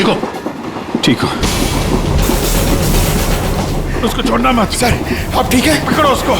ठीक हो? ठीक हो। उसको छोड़ना मत। सर आप ठीक है? पकड़ो उसको।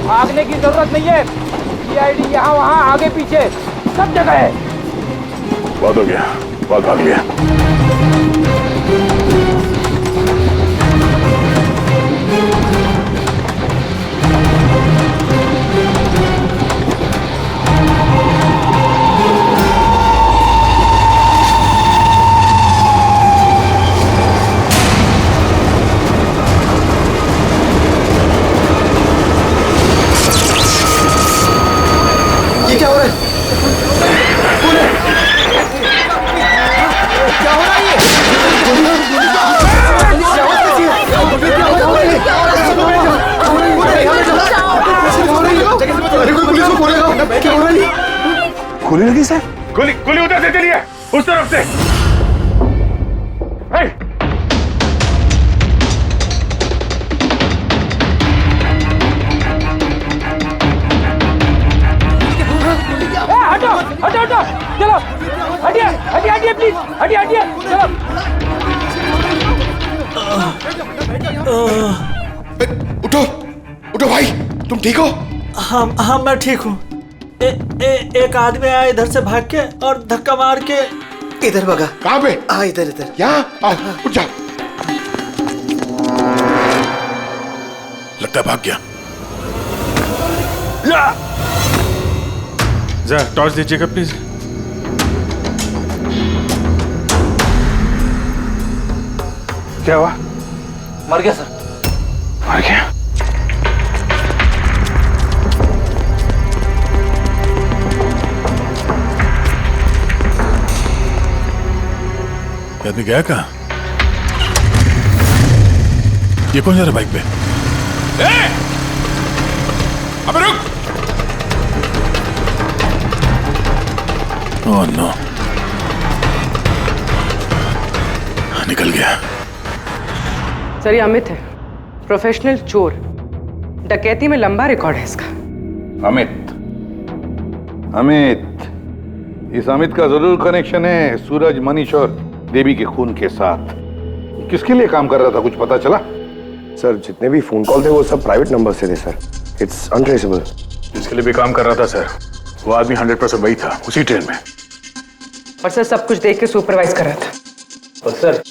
भागने की जरूरत नहीं है। सीआईडी यहाँ वहाँ आगे पीछे सब जगह है। बहुत हो गया, बहुत भाग लिया। ये क्या हो रहा है? कौन है? क्या हो रहा है ये? अरे कोई पुलिस को बोलेगा। क्या हो रहा है? गोली लगी सर? गोली गोली उधर से चली है, उस तरफ से। हे! हटो हटो हटो, चलो हटिए हटिए हटिए प्लीज, हटिए हटिए चलो। उठो उठो भाई, तुम ठीक हो? हाँ मैं ठीक हूँ। एक आदमी आया इधर से भाग के और धक्का मार के इधर भगा। कहाँ पे? इधर इधर। यहाँ आओ, उठ जाओ। लगता है भाग गया। जरा टॉर्च दीजिएगा प्लीज। क्या हुआ? मर गया सर। मर गया? आदमी गया कहाँ? ये कौन जा रहा बाइक पे? अबे रुक! ओह नो, निकल गया। सर ये अमित है, प्रोफेशनल चोर। डकैती में लंबा रिकॉर्ड है इसका। अमित, इस अमित का जरूर कनेक्शन है सूरज, मनीष और देवी के खून के साथ। किसके लिए काम कर रहा था, कुछ पता चला? सर जितने भी फोन कॉल थे वो सब प्राइवेट नंबर से थे सर। It's untraceable. जिसके लिए भी काम कर रहा था सर, वो आदमी 100% वही था, उसी ट्रेन में। और सर सब कुछ देख के सुपरवाइज कर रहा था। और सर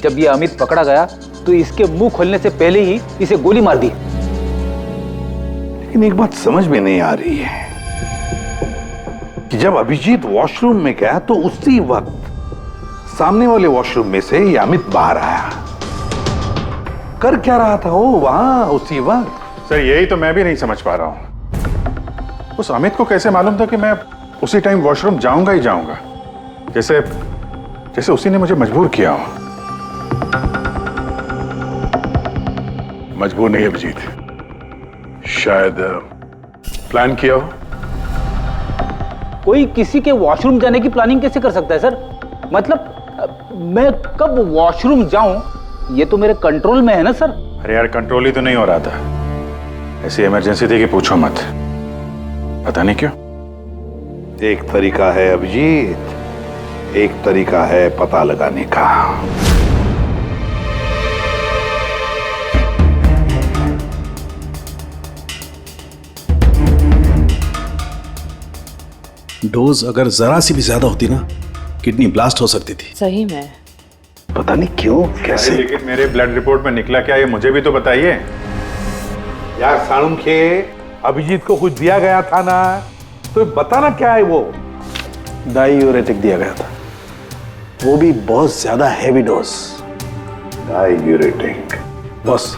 जब ये अमित पकड़ा गया तो इसके मुंह खोलने से पहले ही इसे गोली मार दी। लेकिन एक बात समझ में नहीं आ रही है कि जब अभिजीत वॉशरूम में गया तो उसी वक्त सामने वाले वॉशरूम में से ये अमित बाहर आया। कर क्या रहा था वो वहां उसी वक्त? सर यही तो मैं भी नहीं समझ पा रहा हूं। उस अमित को कैसे मालूम था कि मैं उसी टाइम वॉशरूम जाऊंगा ही जाऊंगा, जैसे उसी ने मुझे मजबूर किया हो। मजबूर नहीं अभिजीत, शायद प्लान किया हो। कोई किसी के वॉशरूम जाने की प्लानिंग कैसे कर सकता है सर? मतलब मैं कब वॉशरूम जाऊं ये तो मेरे कंट्रोल में है ना सर। अरे यार कंट्रोल ही तो नहीं हो रहा था, ऐसी इमरजेंसी थी कि पूछो मत। पता नहीं क्यों। एक तरीका है अभिजीत, एक तरीका है पता लगाने का। डोज अगर जरा सी भी ज्यादा होती ना, किडनी ब्लास्ट हो सकती थी। सही में पता नहीं क्यों कैसे। लेकिन मेरे ब्लड रिपोर्ट में निकला क्या, ये मुझे भी तो बताइए। यार साळुंखे, अभिजीत को कुछ दिया गया था ना, तो बताना क्या है वो। डायूरेटिक दिया गया था, वो भी बहुत ज्यादा heavy dose. Diuretic? Boss,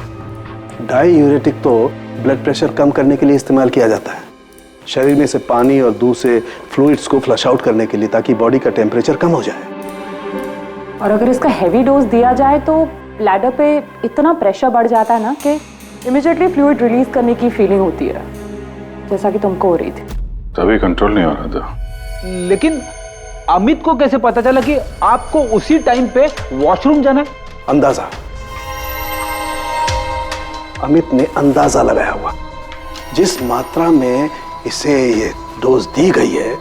diuretic तो ब्लड प्रेशर कम करने के लिए इस्तेमाल किया जाता है, शरीर में से पानी और दूध से फ्लूइड्स को फ्लश आउट करने के लिए, ताकि बॉडी का टेम्परेचर कम हो जाए। और अगर इसका हैवी डोज दिया जाए तो ब्लैडर पे इतना प्रेशर बढ़ जाता है ना कि इमीडिएटली फ्लूइड रिलीज करने की फीलिंग होती है, जैसा कि तुमको हो रही थी। तभी कंट्रोल नहीं हो रहा था। लेकिन अमित को कैसे पता चला कि आपको उसी टाइम पे वॉशरूम जाना है? अंदाजा, अमित ने अंदाजा लगाया हुआ। जिस मात्रा में इसे ये डोज दी गई है,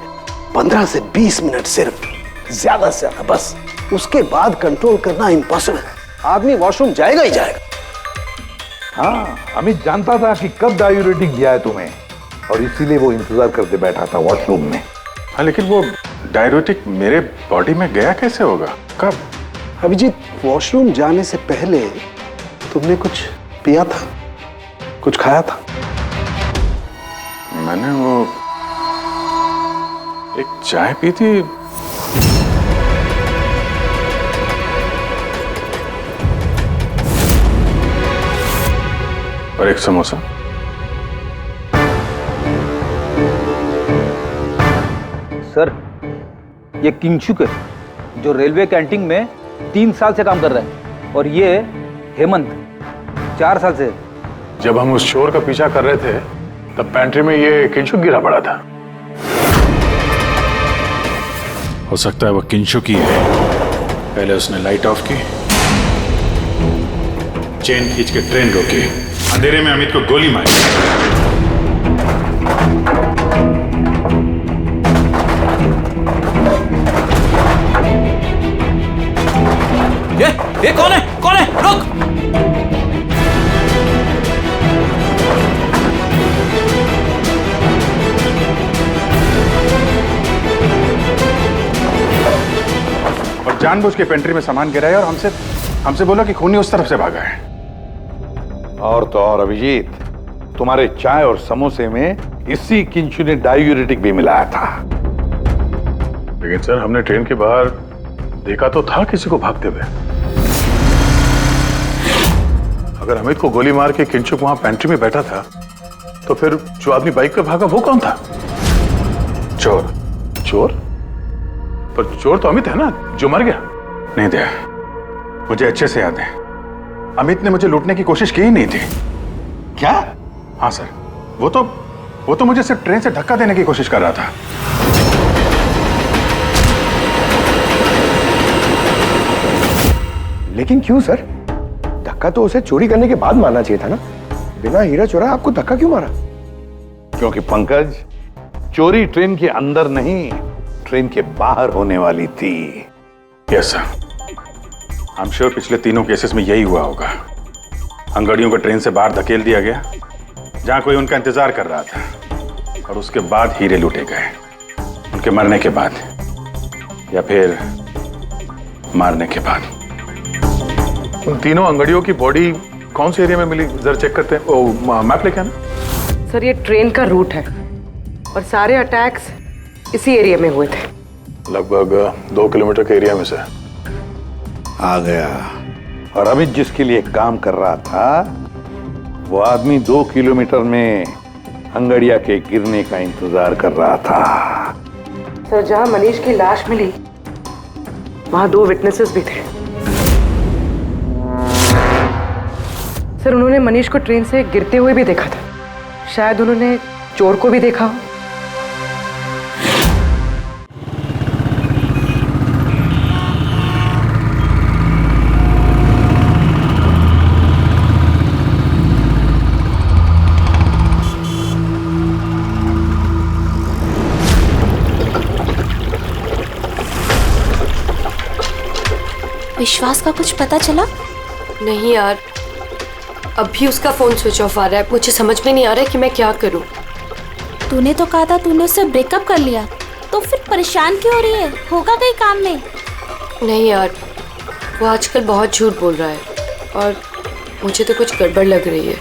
15 से 20 मिनट सिर्फ, ज्यादा से ज्यादा, बस उसके बाद कंट्रोल करना इम्पॉसिबल है। आदमी वॉशरूम जाएगा ही जाएगा। हाँ, अमित जानता था कि कब डायूरेटिक दिया है तुम्हें, और इसीलिए वो इंतजार करते बैठा था वॉशरूम में। हाँ, लेकिन वो डायूरेटिक मेरे बॉडी में गया कैसे होगा, कब? अभिजीत, वॉशरूम जाने से पहले तुमने कुछ पिया था, कुछ खाया था? मैंने वो एक चाय पी थी। और एक समोसा। सर, ये किंगशुक है जो रेलवे कैंटीन में 3 साल से काम कर रहा है, और ये हेमंत 4 साल से। जब हम उस चोर का पीछा कर रहे थे तब पेंट्री में ये किंशुक गिरा पड़ा था। हो सकता है वो किंशुक ही है। पहले उसने लाइट ऑफ की, चेन खींच के ट्रेन रोकी, अंधेरे में अमित को गोली मारी। ये कौन है? कौन है? रुक! और जानबूझ के पेंट्री में सामान गिराया और हमसे बोला कि खूनी उस तरफ से भागा है। और तो और अभिजीत, तुम्हारे चाय और समोसे में इसी किंचु ने डायूरेटिक भी मिलाया था। लेकिन सर, हमने ट्रेन के बाहर देखा तो था किसी को भागते हुए। अगर अमित को गोली मार के किंचुक वहां पेंट्री में बैठा था, तो फिर जो आदमी बाइक पे भागा वो कौन था? चोर। चोर? पर चोर तो अमित है ना, जो मर गया। नहीं दया, मुझे अच्छे से याद है, अमित ने मुझे लूटने की कोशिश की ही नहीं थी। क्या? हाँ सर, वो तो मुझे सिर्फ ट्रेन से धक्का देने की कोशिश कर रहा था। लेकिन क्यों सर? धक्का तो उसे चोरी करने के बाद मारना चाहिए था ना। बिना हीरा चोरा आपको धक्का क्यों मारा? क्योंकि पंकज, चोरी ट्रेन के अंदर नहीं, ट्रेन के बाहर होने वाली थी। Yes sir, I am sure पिछले तीनों केसेस में यही हुआ होगा। अंगड़ियों को ट्रेन से बाहर धकेल दिया गया, जहां कोई उनका इंतजार कर रहा था, और उसके बाद हीरे लूटे गए, उनके मरने के बाद या फिर मारने के बाद। उन तीनों अंगड़ियों की बॉडी कौन से एरिया में मिली, जरा चेक करते हैं। ओ, मैप लेके आना। सर, ये ट्रेन का रूट है और सारे अटैक्स इसी एरिया में हुए थे। लगभग 2 किलोमीटर के एरिया में से। आ गया। और अमित जिसके लिए काम कर रहा था, वो आदमी 2 किलोमीटर में अंगड़िया के गिरने का इंतजार कर रहा था। सर, जहां मनीष की लाश मिली वहां 2 विटनेसेस भी थे। सर, उन्होंने मनीष को ट्रेन से गिरते हुए भी देखा था। शायद उन्होंने चोर को भी देखा हो। विश्वास का कुछ पता चला? नहीं यार, अभी उसका फोन स्विच ऑफ आ रहा है। मुझे समझ में नहीं आ रहा है कि मैं क्या करूं। तूने तो कहा था तूने उससे ब्रेकअप कर लिया, तो फिर परेशान क्यों हो रही है? होगा कहीं काम में? नहीं यार, वो आजकल बहुत झूठ बोल रहा है और मुझे तो कुछ गड़बड़ लग रही है।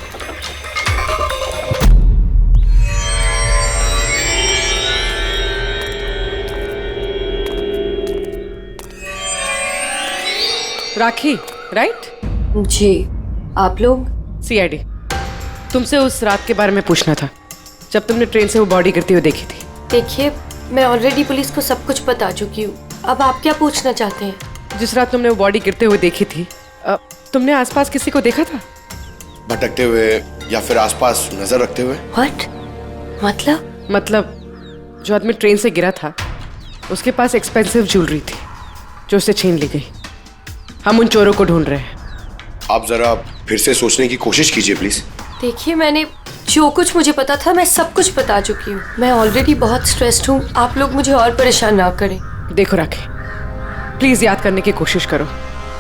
राखी, राइट? जी, आप लोग? सीआईडी। तुमसे उस रात के बारे में पूछना था जब तुमने ट्रेन से वो बॉडी गिरती हुई देखी थी। देखिए, मैं ऑलरेडी पुलिस को सब कुछ बता चुकी हूँ। अब आप क्या पूछना चाहते हैं? जिस रात तुमने वो बॉडी गिरते हुए देखी थी, तुमने आसपास किसी को देखा था? भटकते हुए या फिर आसपास नजर रखते हुए? व्हाट? मतलब जो आदमी ट्रेन से गिरा था उसके पास एक्सपेंसिव ज्वेलरी थी जो उसे छीन ली गई। हम उन चोरों को ढूंढ रहे हैं। आप जरा फिर से सोचने की कोशिश कीजिए प्लीज। देखिए, मैंने जो कुछ मुझे पता था मैं सब कुछ बता चुकी हूँ। मैं ऑलरेडी बहुत स्ट्रेस्ड हूँ। आप लोग मुझे और परेशान ना करें। देखो राखी, प्लीज याद करने की कोशिश करो।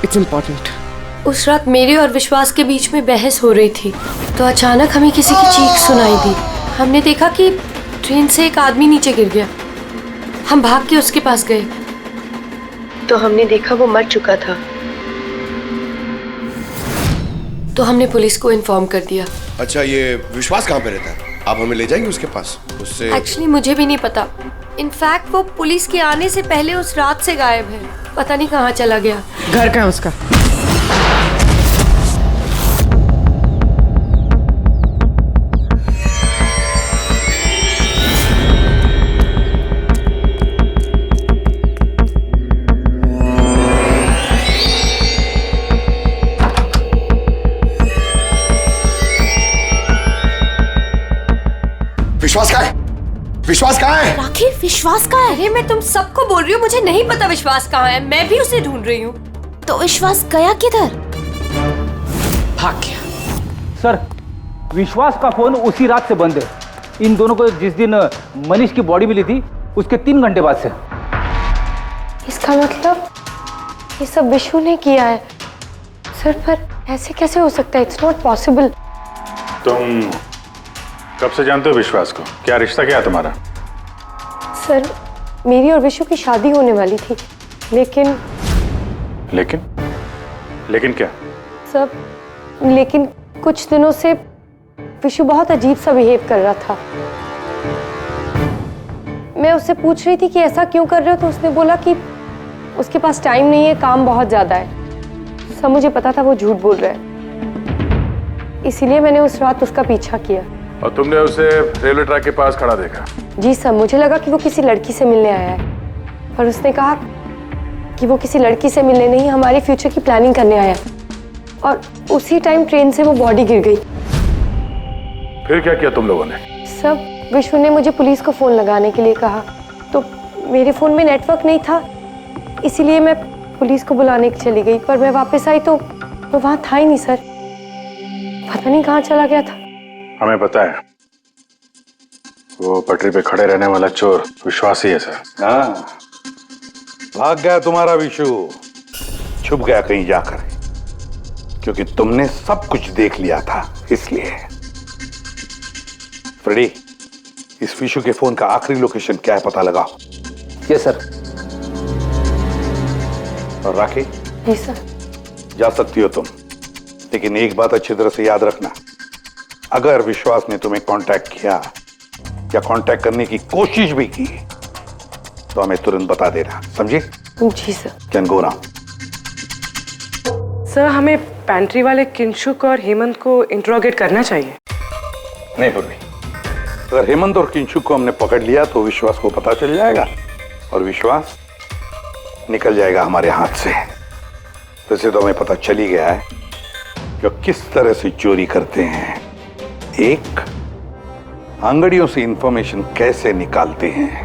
It's important. उस रात मेरे और विश्वास के बीच में बहस हो रही थी तो अचानक हमें किसी की चीख सुनाई दी। हमने देखा कि ट्रेन से एक आदमी नीचे गिर गया। हम भाग के उसके पास गए तो हमने देखा वो मर चुका था। तो हमने पुलिस को इन्फॉर्म कर दिया। अच्छा, ये विश्वास कहाँ पे रहता है? आप हमें ले जाएंगे उसके पास? उससे एक्चुअली मुझे भी नहीं पता। इनफैक्ट वो पुलिस के आने से पहले उस रात से गायब है। पता नहीं कहाँ चला गया। घर कहाँ है उसका? विश्वास कहाँ है? विश्वास कहाँ है? राखी, विश्वास कहाँ है? अरे मैं तुम सबको बोल रही हूँ, मुझे नहीं पता विश्वास कहाँ है। मैं भी उसे ढूंढ रही हूँ। तो विश्वास गया किधर? भाग गया। सर, विश्वास का फोन उसी रात से बंद है। इन दोनों को जिस दिन मनीष की बॉडी मिली थी उसके 3 घंटे बाद से। इसका मतलब ये सब विशु ने किया है। सर, पर ऐसे कैसे हो सकता है? It's not possible. तुम कब से जानते हो विश्वास को? क्या रिश्ता क्या है तुम्हारा? सर, मेरी और विशु की शादी होने वाली थी, लेकिन क्या? सर, लेकिन कुछ दिनों से विशु बहुत अजीब सा बिहेव कर रहा था। मैं उससे पूछ रही थी कि ऐसा क्यों कर रहे हो, तो उसने बोला कि उसके पास टाइम नहीं है, काम बहुत ज्यादा है। सब मुझे पता था वो झूठ बोल रहा है, इसीलिए मैंने उस रात उसका पीछा किया। और तुमने उसे रेलवे ट्रैक के पास खड़ा देखा? जी सर, मुझे लगा कि वो किसी लड़की से मिलने आया है, पर उसने कहा कि वो किसी लड़की से मिलने नहीं, हमारे फ्यूचर की प्लानिंग करने आया है। और उसी टाइम ट्रेन से वो बॉडी गिर गई। फिर क्या किया तुम लोगों ने? सब विश्व ने मुझे पुलिस को फोन लगाने के लिए कहा, तो मेरे फोन में नेटवर्क नहीं था, इसीलिए मैं पुलिस को बुलाने चली गई। पर मैं वापस आई तो वो वहां था ही नहीं सर। पता नहीं कहाँ चला गया था। हमें पता है, वो पटरी पे खड़े रहने वाला चोर विश्वास ही है सर। हाँ, भाग गया तुम्हारा विशु, छुप गया कहीं जाकर, क्योंकि तुमने सब कुछ देख लिया था इसलिए। फ्रेडी, इस विशु के फोन का आखिरी लोकेशन क्या है पता लगाओ। Yes sir. और राखी? जी सर। जा सकती हो तुम, लेकिन एक बात अच्छी तरह से याद रखना, अगर विश्वास ने तुम्हें कांटेक्ट किया या कांटेक्ट करने की कोशिश भी की तो हमें तुरंत बता देना, समझी? जी sir. Can go now. Sir, हमें पैंट्री वाले किंशुक और हेमंत को इंट्रोगेट करना चाहिए। नहीं पूर्वी, अगर हेमंत और किंशुक को हमने पकड़ लिया तो विश्वास को पता चल जाएगा और विश्वास निकल जाएगा हमारे हाथ से। वैसे तो हमें पता चल ही गया है कि किस तरह से चोरी करते हैं, एक अंगड़ियों से इंफॉर्मेशन कैसे निकालते हैं।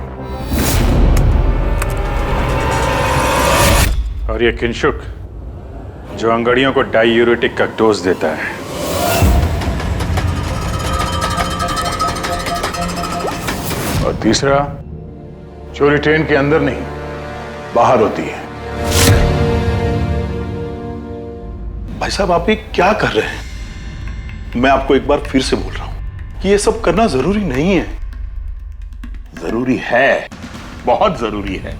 और ये किंशुक जो अंगड़ियों को डायूरेटिक का डोज देता है। और तीसरा, चोरी ट्रेन के अंदर नहीं बाहर होती है। भाई साहब, आप ये क्या कर रहे हैं? मैं आपको एक बार फिर से बोल रहा हूं कि ये सब करना जरूरी नहीं है। जरूरी है, बहुत जरूरी है।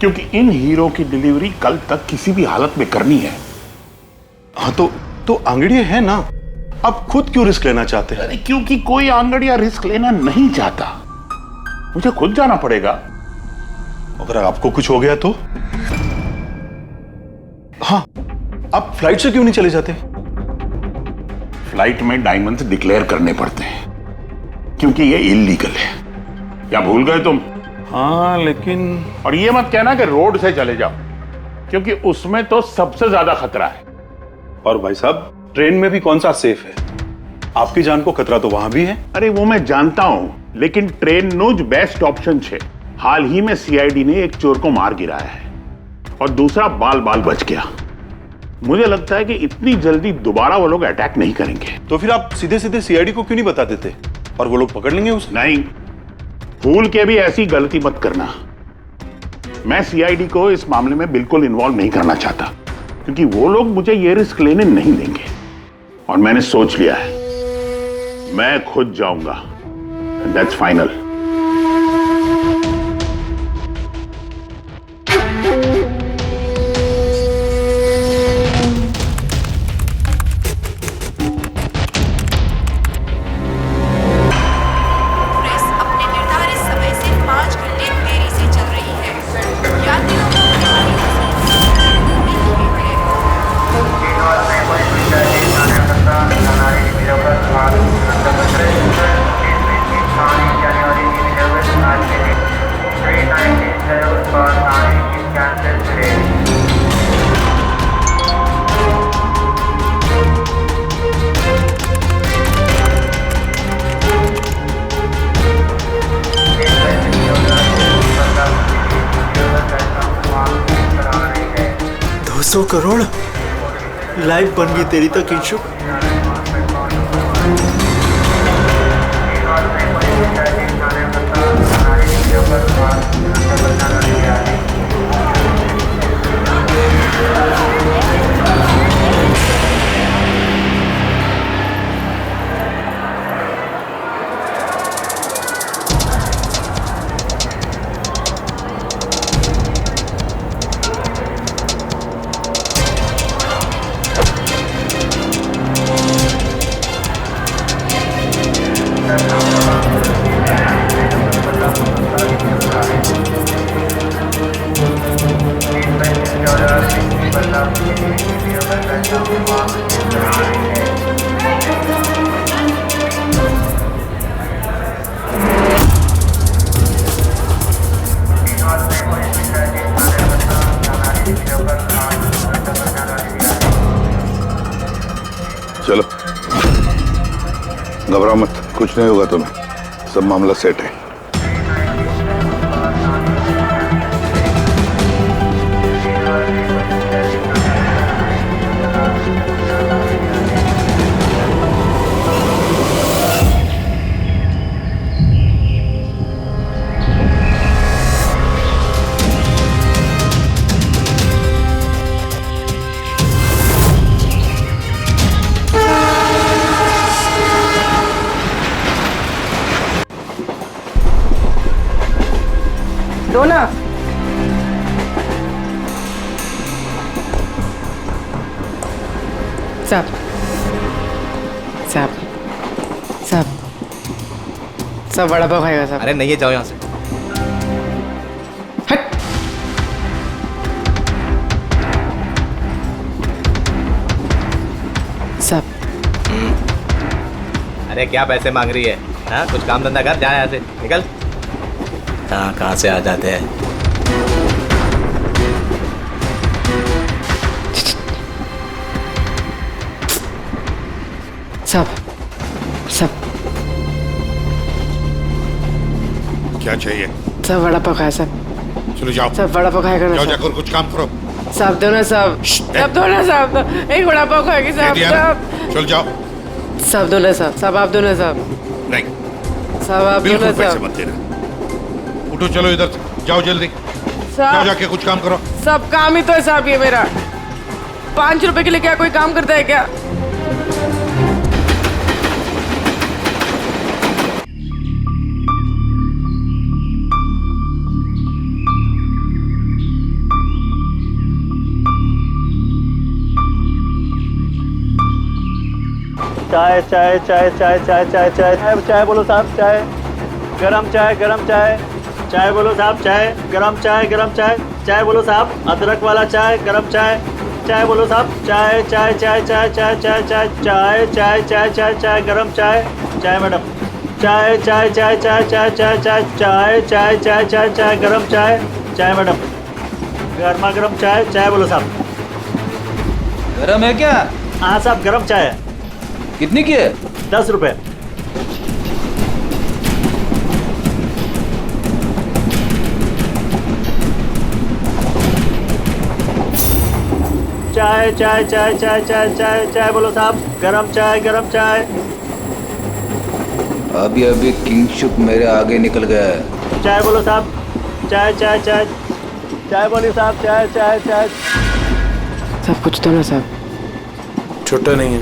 क्योंकि इन हीरो की डिलीवरी कल तक किसी भी हालत में करनी है। हाँ तो आंगड़िया है ना, आप खुद क्यों रिस्क लेना चाहते हैं? अरे क्योंकि कोई आंगड़िया रिस्क लेना नहीं चाहता, मुझे खुद जाना पड़ेगा। अगर आपको कुछ हो गया तो? हाँ, आप फ्लाइट से क्यों नहीं चले जाते? फ्लाइट में डायमंड्स डिक्लेयर करने पड़ते हैं क्योंकि ये इलीगल है। क्या भूल गए तुम? हाँ लेकिन और ये मत कहना कि रोड से चले जाओ, क्योंकि उसमें तो सबसे ज्यादा खतरा है। और भाई साहब, ट्रेन में भी कौन सा सेफ है? आपकी जान को खतरा तो वहां भी है। अरे वो मैं जानता हूं, लेकिन ट्रेन नो ज बेस्ट ऑप्शन है। हाल ही में सीआईडी ने एक चोर को मार गिराया है और दूसरा बाल बाल बच गया। मुझे लगता है कि इतनी जल्दी दोबारा वो लोग अटैक नहीं करेंगे। तो फिर आप सीधे सीधे सीआईडी को क्यों नहीं बता देते और वो लोग पकड़ लेंगे उसे? नहीं, भूल के भी ऐसी गलती मत करना। मैं सीआईडी को इस मामले में बिल्कुल इन्वॉल्व नहीं करना चाहता, क्योंकि वो लोग मुझे ये रिस्क लेने नहीं देंगे। और मैंने सोच लिया है, मैं खुद जाऊंगा। That's final. करोड़ लाइफ बन गई तेरी तो किंशु। चलो, घबराओ मत, कुछ नहीं होगा तुम्हें, सब मामला सेट है। दो ना। साहब साहब साहब सब वड़ा पाव खाएगा साहब। अरे नहीं, जाओ यहाँ से। हट। साहब। अरे क्या पैसे मांग रही है? हाँ, कुछ काम धंधा कर, जा यहाँ से, निकल। कहाँ से आ जाते हैं। सब क्या चाहिए? सब वड़ा पाव खाया सब। चलो जाओ, सब वड़ा पाव खाएगा ना। जाओ जाकर कुछ काम करो। साहब दो ना साहब, सब दो ना साहब, एक वड़ा पाव खाएगी साहब। चल जाओ। साहब दो ना साहब, आप दो ना साहब। नहीं साहब आप दो ना साहब। मत देना। उठो, चलो इधर से, जाओ जल्दी, जाओ जाके कुछ काम करो। सब काम ही तो है साहब ये मेरा। 5 रुपए के लिए क्या कोई काम करता है क्या? चाय चाय चाय चाय चाय चाय चाय चाय चाय बोलो साहब चाय गरम चाय चाय बोलो साहब चाय गरम चाय चाय बोलो साहब अदरक वाला चाय गरम चाय बोलो साहब चाय चाय चाय चाय चाय चाय चाय चाय चाय चाय चाय चाय गरम चाय मैडम चाय चाय चाय चाय चाय चाय चाय चाय चाय चाय चाय चाय गरम चाय मैडम गर्मा गर्म चाय बोलो साहब गरम है क्या? हाँ साहब गरम चाय है। कितनी की है? 10 रुपए। चाय चाय चाय चाय चाय चाय चाय बोलो साहब गरम चाय अभी किंगशुक मेरे आगे निकल गया है। चाय बोलो साहब चाय बोली साहब चाय सब कुछ तो ना साहब। छुट्टा नहीं है।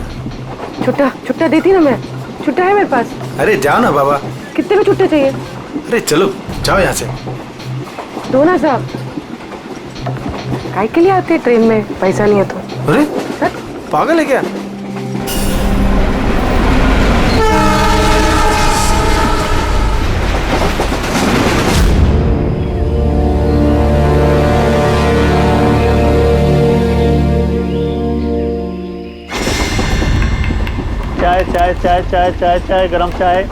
छुट्टा देती ना मैं। छुट्टा है मेरे पास। अरे जाओ ना बाबा। कितने में छुट्टा चाहिए? अरे चलो जाओ यहाँ से। दो ना साहब। काय के लिए आते ट्रेन में पैसा नहीं है तो? अरे पागल है क्या? चाय गरम चाय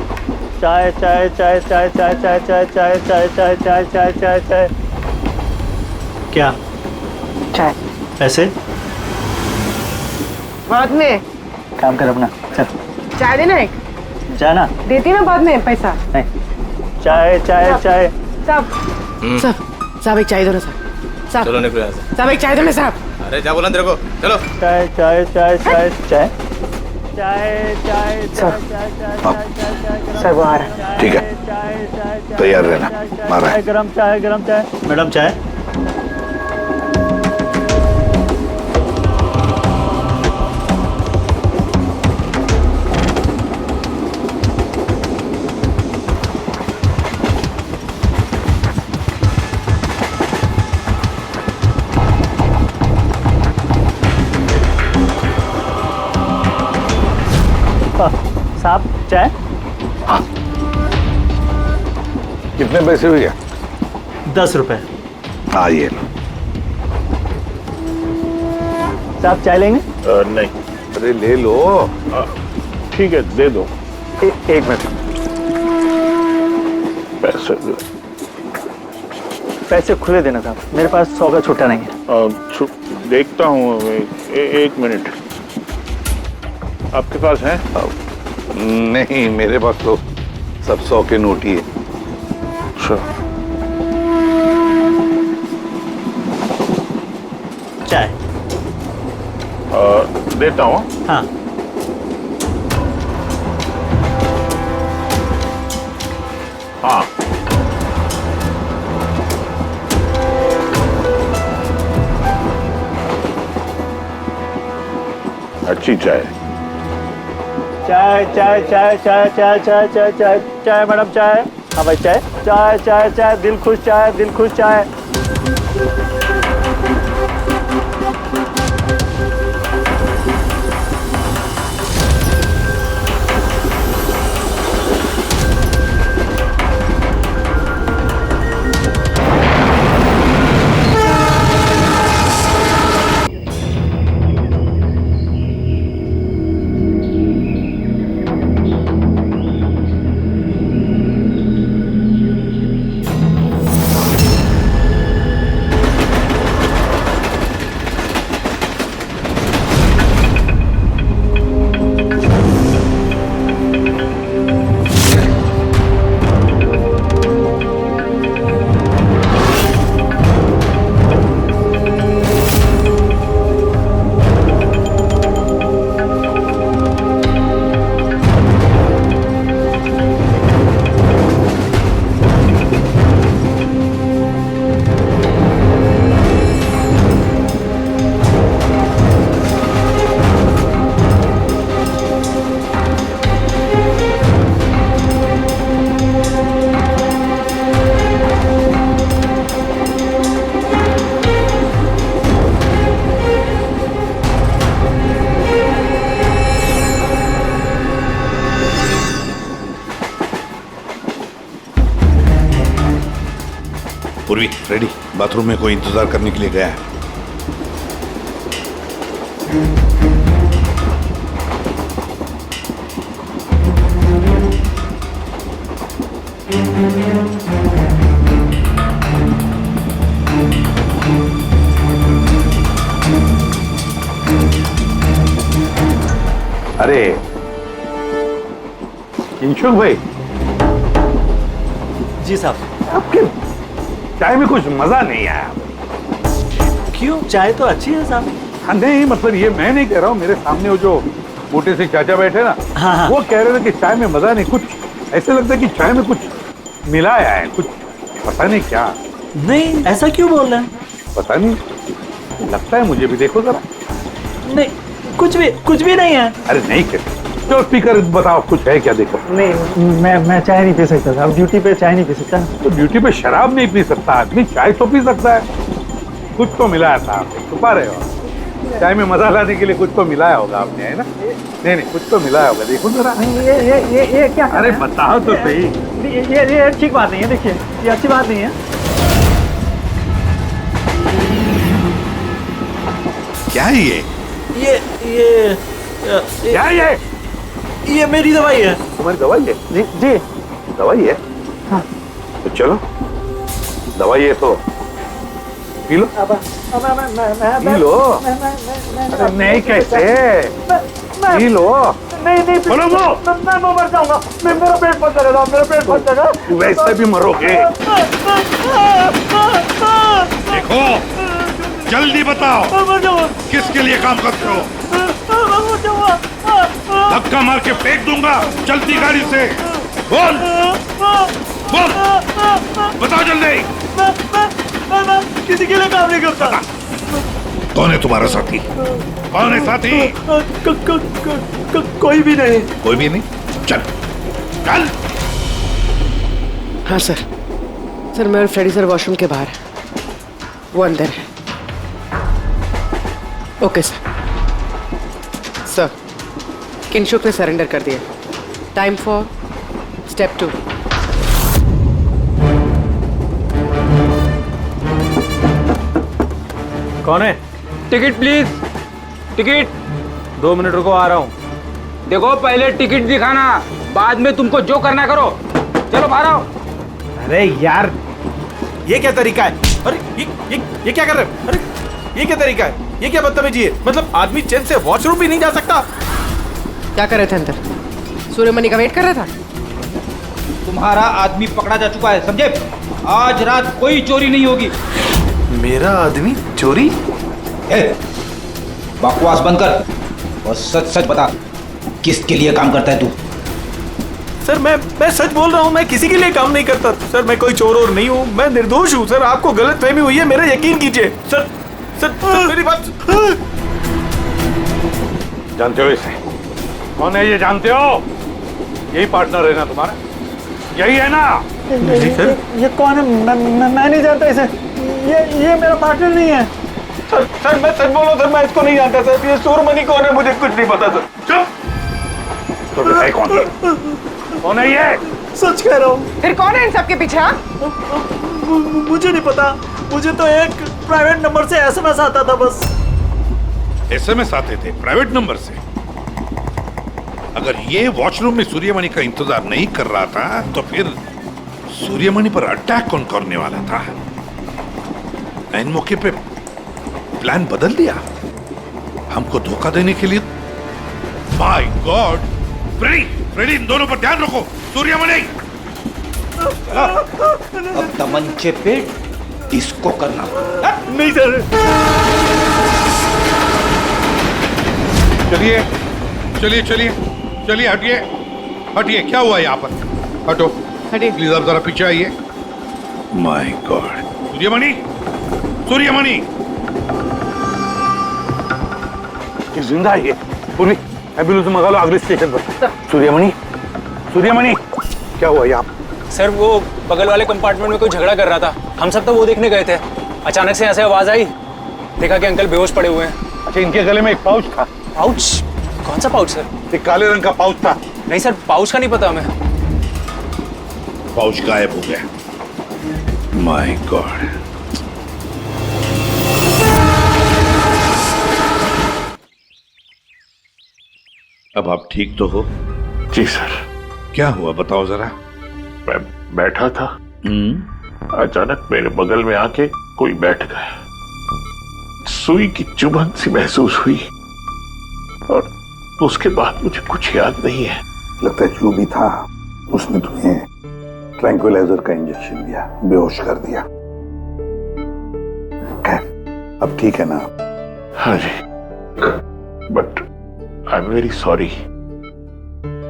क्या चाय पैसे बाद में काम कर अपना चल चाय देना एक जाना देती ना बाद में पैसा नहीं चाय साहब एक चाय दो ना साहब चलो निकलो यहाँ से। साहब एक चाय दो ना साहब अरे क्या बोला तेरे को? चलो सर वो आ रहा है। ठीक है तैयार रहना। मारा है। गरम चाय मैडम चाय साहब चाय। हाँ कितने पैसे हुए? 10 रुपए। हाँ ये लो। साहब चाय लेंगे? नहीं। अरे ले लो। ठीक है दे दो। एक मिनट पैसे खुले देना साहब मेरे पास 100 का छुट्टा नहीं है। देखता हूँ एक मिनट आपके पास है? नहीं मेरे पास तो सब 100 के नोट ही है। अच्छा चाय देता हूँ। हाँ हाँ अच्छी चाय चाय मैडम चाय। हाँ भाई चाय दिल खुश चाय पूर्वी रेडी, बाथरूम में कोई इंतजार करने के लिए गया है। अरे किंशुक भाई। जी साहब। आपके चाय में कुछ मजा नहीं आया। क्यों? चाय तो अच्छी है साहब। हाँ नहीं, मतलब ये मैं नहीं कह रहा हूँ, मेरे सामने वो जो मोटे से चाचा बैठे ना, हाँ। वो कह रहे थे कि चाय में मजा नहीं, कुछ ऐसे लगता है कि चाय में कुछ मिलाया है, कुछ पता नहीं क्या। नहीं, ऐसा क्यों बोल रहे हैं? पता नहीं, लगता है मुझे भी। देखो जरा। नहीं, कुछ भी नहीं है। अरे नहीं कहते तो स्पीकर बताओ, कुछ है क्या? देखो। नहीं, मैं चाय नहीं पी सकता साहब, ड्यूटी पे चाय नहीं पी सकता। तो ड्यूटी पे शराब नहीं पी सकता आदमी, चाय तो पी सकता है। कुछ तो मिलाया था आपने, छुपा रहे हो। चाय में मजा लाने के लिए कुछ तो मिलाया होगा आपने, है ना? नहीं, कुछ तो मिलाया होगा, देखो जरा। ये क्या? अरे बताओ तो सही। ये ठीक बात नहीं है, देखिए ये अच्छी बात नहीं है। क्या है ये? क्या है ये मेरी दवाई है। तुम्हारी दवाई है? जी। दवाई है? हाँ। तो चलो, दवाई है तो पी लो। P low. अरे नहीं कैसे? P low. नहीं बोलो वो। मैं मर जाऊंगा। मेरा पेट फंस जाएगा, मेरा पेट फंस जाएगा। वैसे भी मरोगे। देखो, जल्दी बताओ, किसके लिए काम करते हो? धक्का मार के फेंक दूंगा, चलती गाड़ी से। बोल, बताओ जल्दी। मैं किसी के लिए काम नहीं करता। कौन है तुम्हारा साथी? कौन है साथी? कोई भी नहीं। कोई भी नहीं? चल। हाँ सर मैं और फ्रेडी सर वॉशरूम के बाहर है, वो अंदर है। Okay sir. किंशुक ने सरेंडर कर दिया। Time for step 2। कौन है? Ticket please, ticket. 2 मिनट रुको, आ रहा हूँ। देखो पहले टिकट दिखाना, बाद में तुमको जो करना करो। चलो बाहर आओ। अरे यार, ये क्या तरीका है? अरे ये क्या कर रहे हो? अरे ये क्या तरीका है? ये क्या बदतमीजी है? मतलब आदमी चैन से वॉशरूम भी नहीं जा सकता? क्या कर रहे थे अंदर? सूर्यमणि का वेट कर रहा था। तुम्हारा आदमी पकड़ा जा चुका है, समझे? आज रात कोई चोरी नहीं होगी। मेरा आदमी चोरी? बकवास बंद कर और सच सच बता, किसके लिए काम करता है तू? सर मैं सच बोल रहा हूँ, मैं किसी के लिए काम नहीं करता सर। मैं कोई चोर और नहीं हूँ, मैं निर्दोष हूँ सर। आपको गलतफहमी हुई है, मेरा यकीन कीजिए सर। सर मेरी बात। जानते हो इसे? कौन है ये? जानते हो? यही पार्टनर है ना तुम्हारा? यही है ना? नहीं सर। ये कौन है? मैं नहीं जानता इसे। ये मेरा पार्टनर नहीं है सर। मैं सच बोलो सर, मैं इसको नहीं जानता सर। ये सूर्यमणि कौन है मुझे कुछ नहीं पता सर। चुप। तो बताइए कौन है ये? सच कह रहा हूँ। फिर कौन है इन सबके पीछे? मुझे नहीं पता, मुझे तो एक प्राइवेट नंबर से एसएमएस आता था बस। एसएमएस आते थे प्राइवेट नंबर से? अगर ये वॉशरूम में सूर्यमणि का इंतजार नहीं कर रहा था तो फिर सूर्यमणि पर अटैक कौन करने वाला था? ऐन मौके पे प्लान बदल दिया हमको धोखा देने के लिए। My God! फ्रेडी, इन दोनों पर ध्यान रखो। सूर्यमणि, अब तमंचे पे डिस्को करना। नहीं सर। चलिए, हटिए। क्या हुआ यहाँ पर? हटो, हटिए प्लीज। आप जरा पीछे आइए। My God! सूर्यमणि जिंदा है ये। पूर्वी, एम्बुलेंस मंगा लो अगले स्टेशन पर। सूर्यमणि, क्या हुआ यहाँ? सर वो बगल वाले कंपार्टमेंट में कोई झगड़ा कर रहा था, हम सब तो वो देखने गए थे। अचानक से ऐसे आवाज आई, देखा कि अंकल बेहोश पड़े हुए हैं। अच्छा, इनके गले में एक पाउच था। पाउच? कौन सा पाउच सर? एक काले रंग का पाउच था। नहीं सर, पाउच का नहीं पता हमें। पाउच गायब हो गया। My God. अब आप ठीक तो हो? जी सर। क्या हुआ बताओ जरा। मैं बैठा था, अचानक मेरे बगल में आके कोई बैठ गया। सुई की चुभन सी महसूस हुई और उसके बाद मुझे कुछ याद नहीं है। लगता है जो भी था उसने तुम्हें ट्रैंक्विलाइजर का इंजेक्शन दिया, बेहोश कर दिया। खैर अब ठीक है ना? हाँ जी, but I am very sorry,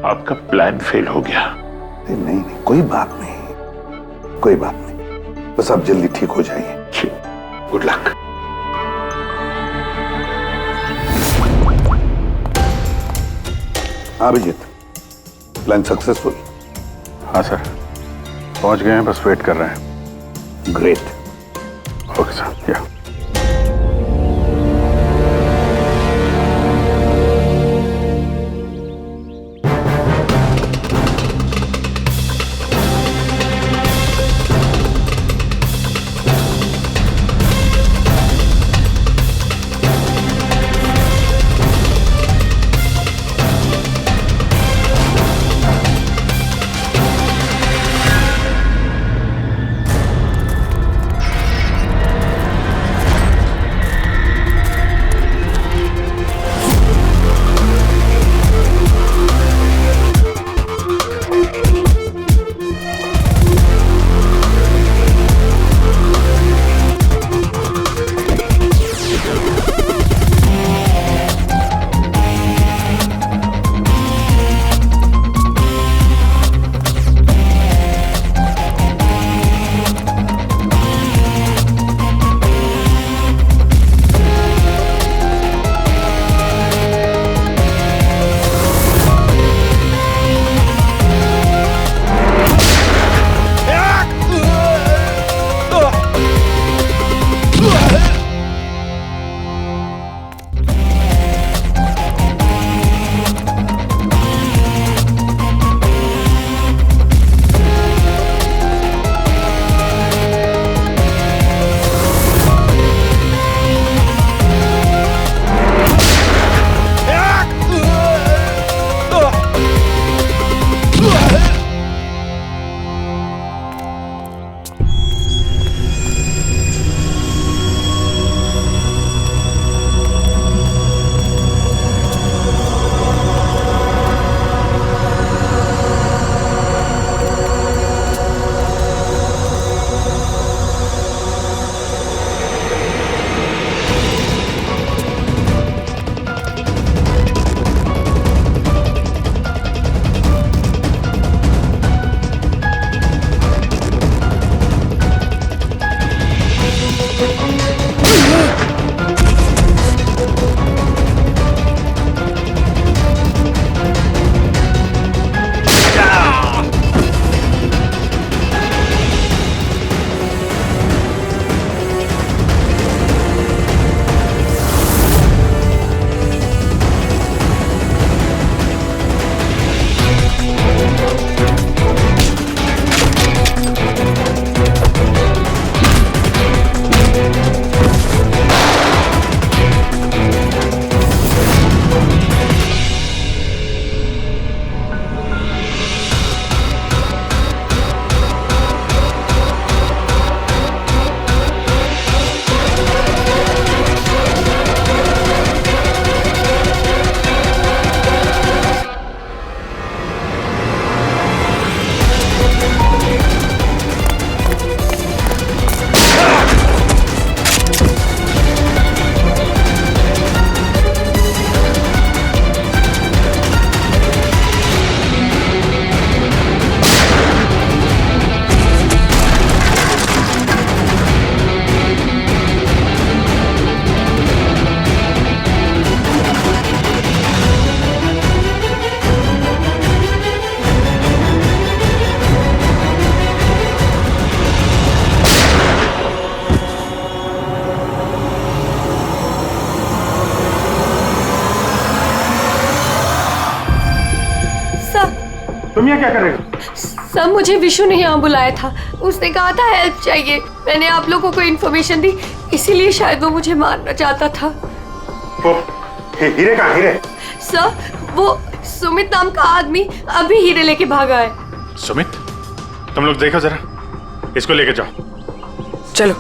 आपका प्लान फेल हो गया। नहीं नहीं, कोई बात नहीं, कोई बात नहीं, बस आप जल्दी ठीक हो जाइए। Good luck. हाँ अभिजीत, प्लान सक्सेसफुल? हाँ सर, पहुंच गए हैं, बस वेट कर रहे हैं। ग्रेट। Okay sir. या तुम यहाँ क्या कर रहे हो? सर मुझे विशु ने यहाँ बुलाया था, उसने कहा था हेल्प चाहिए, मैंने आप लोगों को इन्फॉर्मेशन दी, इसीलिए शायद वो मुझे मारना चाहता था। हीरे कहाँ? हीरे सर वो सुमित नाम का आदमी अभी हीरे लेके भागा है। सुमित? तुम लोग देखो जरा, इसको लेके जाओ। चलो।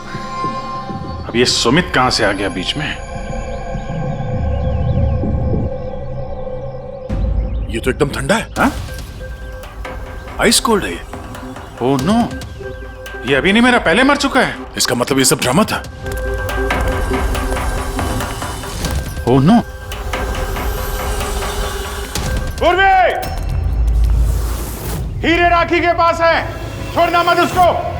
अब ये सुमित कहां से आ गया बीच में? ये तो एकदम ठंडा है। हाँ? आइस कोल्ड है ये। ओह नो, ये अभी नहीं मेरा पहले मर चुका है। इसका मतलब ये सब ड्रामा था। Oh no. पूर्वी, हीरे राखी के पास है, छोड़ना मत उसको।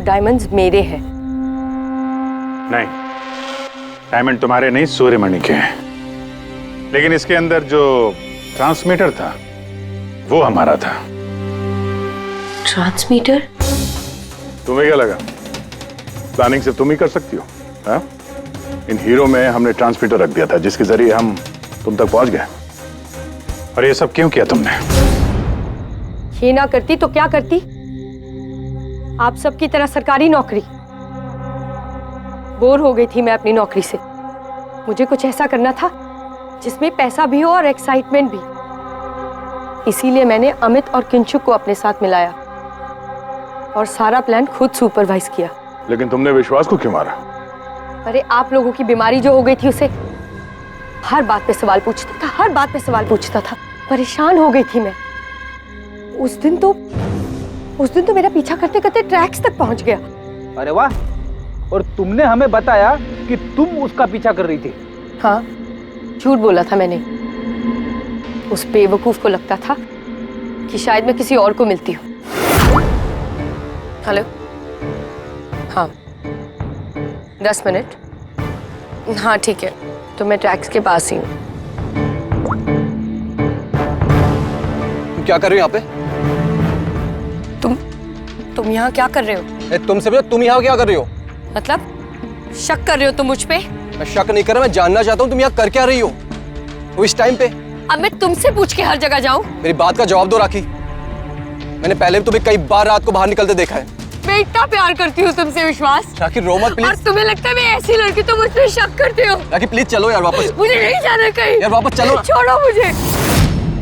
डायमंड्स मेरे हैं। नहीं, डायमंड तुम्हारे नहीं, सूर्यमणि के हैं। लेकिन इसके अंदर जो ट्रांसमीटर था वो हमारा था। ट्रांसमीटर? तुम्हें क्या लगा प्लानिंग सिर्फ तुम ही कर सकती हो? हाँ? इन हीरो में हमने ट्रांसमीटर रख दिया था जिसके जरिए हम तुम तक पहुंच गए। और ये सब क्यों किया तुमने? ये ना करती तो क्या करती? आप सबकी तरह सरकारी नौकरी। बोर हो गई थी मैं अपनी नौकरी से। मुझे कुछ ऐसा करना था जिसमें पैसा भी हो और एक्साइटमेंट भी। इसीलिए मैंने अमित और किंचुक को अपने साथ मिलाया और सारा प्लान खुद सुपरवाइज किया। लेकिन तुमने विश्वास को क्यों मारा? अरे आप लोगों की बीमारी जो हो गई थी, उसे हर बात पे सवाल पूछता था, हर बात पे सवाल पूछता था। परेशान हो गई थी मैं। उस दिन तो मेरा पीछा करते करते ट्रैक्स तक पहुंच गया। अरे वाह, और तुमने हमें बताया कि तुम उसका पीछा कर रही थी। हाँ, झूठ बोला था मैंने। उस बेवकूफ को लगता था कि शायद मैं किसी और को मिलती हूँ। हेलो, हाँ 10 मिनट। हाँ ठीक है, तो मैं ट्रैक्स के पास ही हूँ। क्या कर रहे हो यहाँ पे? तुम यहाँ क्या कर रहे हो? तुमसे पूछा, तुम यहाँ क्या कर रही हो? मतलब शक कर रहे हो तुम मुझ पे? मैं शक नहीं कर रहा, मैं जानना चाहता हूँ तुम यहाँ कर क्या रही हो वो इस टाइम पे। अब मैं तुमसे पूछ के हर जगह जाऊँ? मेरी बात का जवाब दो राखी। मैंने पहले भी तुम्हें कई बार रात को बाहर निकलते देखा है। मैं इतना प्यार करती हूँ तुमसे विश्वास। राखी रो मत प्लीज। और तुम्हें लगता है मैं ऐसी लड़की तो मुझ पे शक करते हो? राखी प्लीज चलो यार वापस। मुझे नहीं जाना कहीं यार, वापस चलो। छोड़ो मुझे।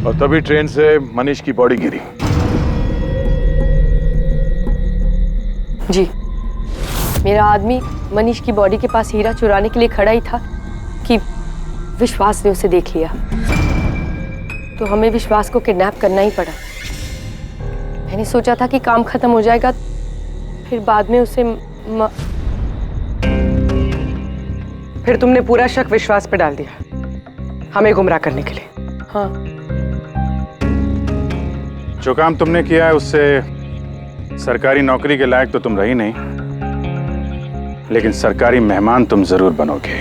और तभी ट्रेन से मनीष की बॉडी गिरी। जी, मेरा आदमी मनीष की बॉडी के पास हीरा चुराने के लिए खड़ा ही था कि विश्वास ने उसे देख लिया। तो हमें विश्वास को किडनैप करना ही पड़ा। मैंने सोचा था कि काम खत्म हो जाएगा, फिर बाद में उसे फिर तुमने पूरा शक विश्वास पे डाल दिया, हमें गुमराह करने के लिए। हाँ, जो काम तुमने किया है उससे सरकारी नौकरी के लायक तो तुम रही नहीं, लेकिन सरकारी मेहमान तुम जरूर बनोगे।